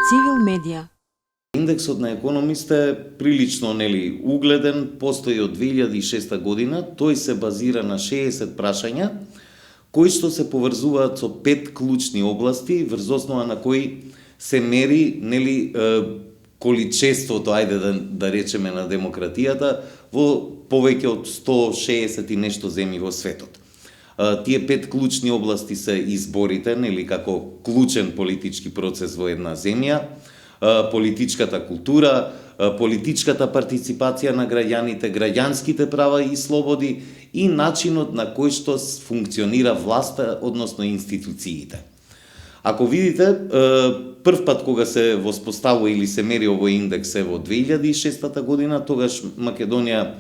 Civil Media. Индексот на економиста е прилично угледен, постои од 2006 година, тој се базира на 60 прашања, кои што се поврзуваат со 5 клучни области, врз основа на кои се мери количеството, да речеме, на демократијата во повеќе од 160 и нешто земји во светот. Тие 5 клучни области се изборите, како клучен политички процес во една земја, политичката култура, политичката партиципација на граѓаните, граѓанските права и слободи и начинот на кој што функционира власта, односно институциите. Ако видите, прв пат кога се воспоставува или се мери овој индекс е во 2006 година, тогаш Македонија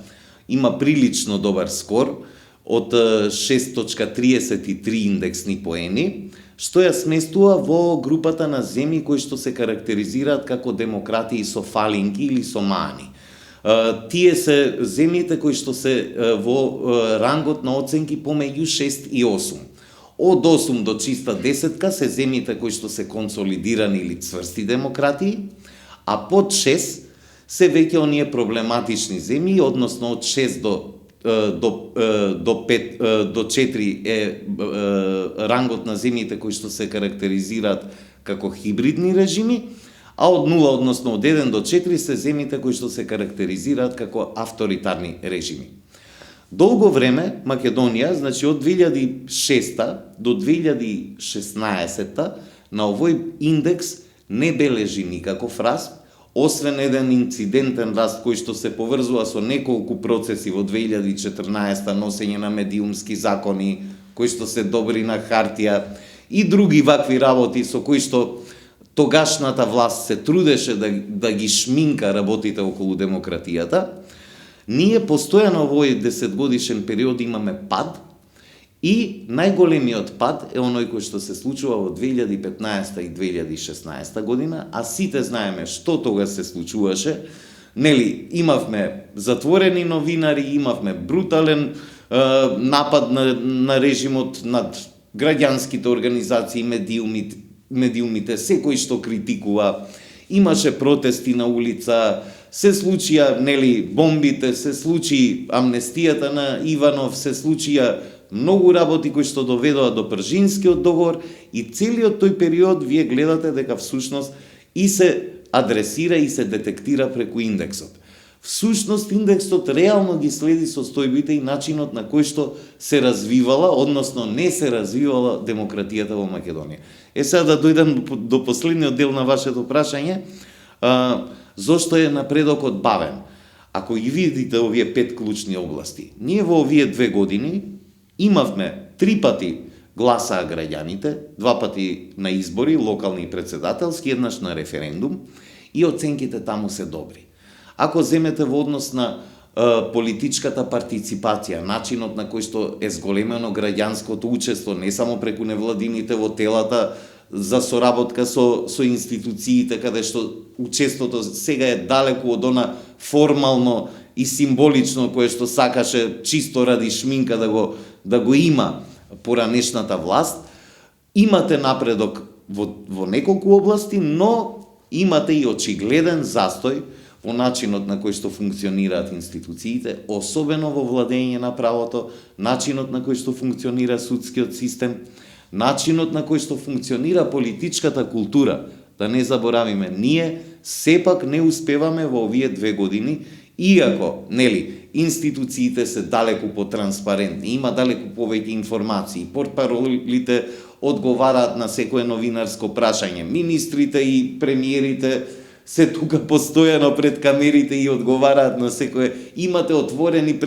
има прилично добар скор од 6.33 индексни поени, што ја сместува во групата на земји кои што се карактеризираат како демократии со фалинги или со мани. Тие се земјите кои што се во рангот на оценки помеѓу 6 и 8. Од 8 до чиста десетка се земјите кои што се консолидирани или цврсти демократии, а под 6 се веќе оние проблематични земји, односно од 6 до 4 е рангот на земјите кои што се карактеризираат како хибридни режими, а од 0, односно од 1 до 4 се земјите кои што се карактеризираат како авторитарни режими. Долго време Македонија, од 2006 до 2016 на овој индекс не бележи никаков раст, освен еден инцидентен раст кој што се поврзува со неколку процеси во 2014 носење на медиумски закони, кои што се добри на хартија и други вакви работи со кои што тогашната власт се трудеше да ги шминка работите околу демократијата, ние постојано во овој 10-годишен период имаме пад и најголемиот пад е оној кој што се случува во 2015 и 2016 година, а сите знаеме што тога се случуваше. Имавме затворени новинари, имавме брутален напад на режимот над граѓанските организации, медиумите, секој што критикува, имаше протести на улица, се случија бомбите, се случи амнестијата на Иванов, се случија многу работи кои што доведоа до Пржинскиот договор и целиот тој период вие гледате дека всушност и се адресира и се детектира преку индексот. Всушност индексот реално ги следи состојбите и начинот на кој што се развивала, односно не се развивала демократијата во Македонија. Сега да дојдам до последниот дел на вашето прашање, зошто е напредокот бавен? Ако ги видите овие 5 клучни области, ние во овие 2 години имавме 3 пати гласаа граѓаните, 2 пати на избори, локални и председателски, еднаш на референдум, и оценките таму се добри. Ако земете во однос на политичката партиципација, начинот на кој што е зголемено граѓанското учество, не само преку невладините во телата за соработка со институциите, каде што учеството сега е далеку од она формално и символично кое што сакаше чисто ради шминка да го има поранешната власт, имате напредок во неколку области, но имате и очигледен застој во начинот на кој што функционираат институциите, особено во владење на правото, начинот на кој што функционира судскиот систем, начинот на кој што функционира политичката култура. Да не заборавиме, ние сепак не успеваме во овие 2 години, иако, институциите се далеку потранспарентни, има далеку повеќе информации, портпаролите одговараат на секое новинарско прашање, министрите и премиерите се тука постојано пред камерите и одговараат на секое, имате отворени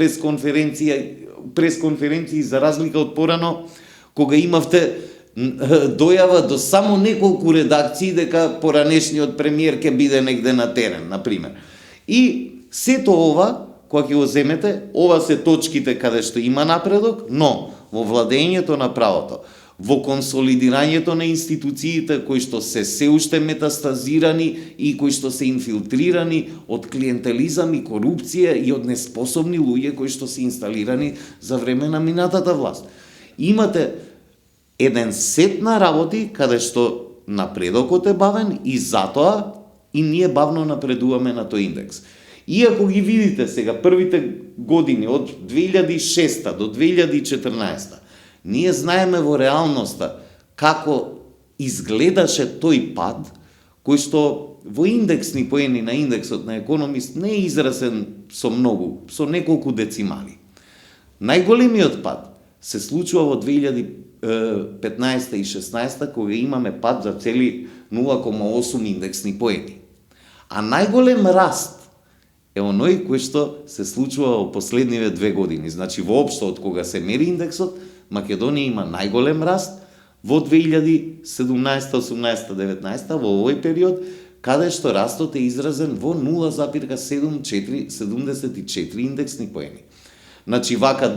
пресконференции за разлика од порано, кога имавте дојава до само неколку редакции дека поранешниот премиер ќе биде негде на терен, например. И сето ова, кога ќе го земете, ова се точките каде што има напредок, но во владењето на правото, во консолидирањето на институциите кои што се уште метастазирани и кои што се инфилтрирани од клиентелизам и корупција и од неспособни луѓе кои што се инсталирани за време на минатата власт. Имате еден сет на работи каде што напредокот е бавен и затоа и ние бавно напредуваме на тој индекс. Иако ги видите сега првите години од 2006 до 2014, ние знаеме во реалноста како изгледаше тој пад, кој што во индексни поени на индексот на Економист не е изразен со многу, со неколку децимали. Најголемиот пад се случува во 2015 и 16 кога имаме пад за цели 0,8 индексни поени. А најголем раст е оној кој што се случува во последниве 2 години. Значи, воопшто од кога се мери индексот, Македонија има најголем раст во 2017, 18, 19, во овој период, каде што растот е изразен во 0,74 индексни поени. Значи, вака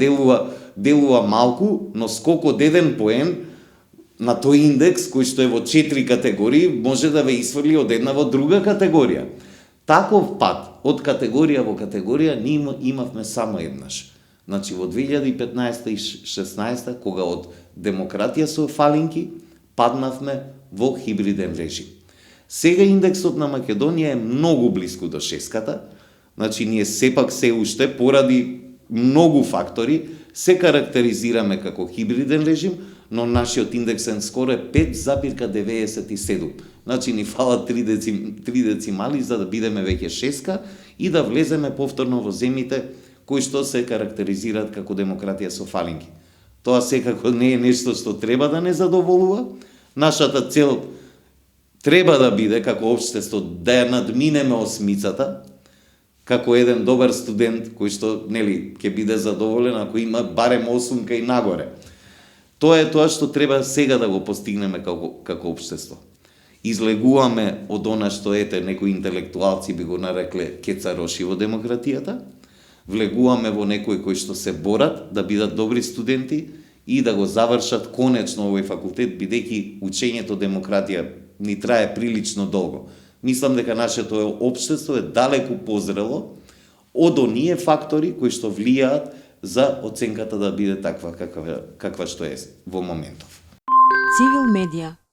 делува малку, но скок од 1 поен на тој индекс, кој што е во 4 категории, може да ве исфрли од една во друга категорија. Таков пат од категорија во категорија ние имавме само еднаш. Значи, во 2015 и 16, кога од демократија со фалинки, паднавме во хибриден режим. Сега индексот на Македонија е многу блиску до шеската, значи ние сепак се уште, поради многу фактори, се карактеризираме како хибриден режим, но нашиот индексен скор е 5,97. Значи ни фалат 3 децимали за да бидеме веќе шеска и да влеземе повторно во земјите кои што се карактеризираат како демократија со фалинги. Тоа секако не е нешто што треба да не задоволува. Нашата цел треба да биде како општество да ја надминеме осмицата, како еден добар студент кој што нели ќе биде задоволен ако има барем 8 и нагоре. Тоа е тоа што треба сега да го постигнеме како општество. Излегуваме од она што некои интелектуалци би го нарекле кецароши во демократијата, влегуваме во некои кои што се борат да бидат добри студенти и да го завршат конечно овој факултет, бидејќи учењето демократија ни трае прилично долго. Мислам дека нашето општество е далеку позрело од оние фактори кои што влијаат за оценката да биде таква каква што е во моментов. Цивил медија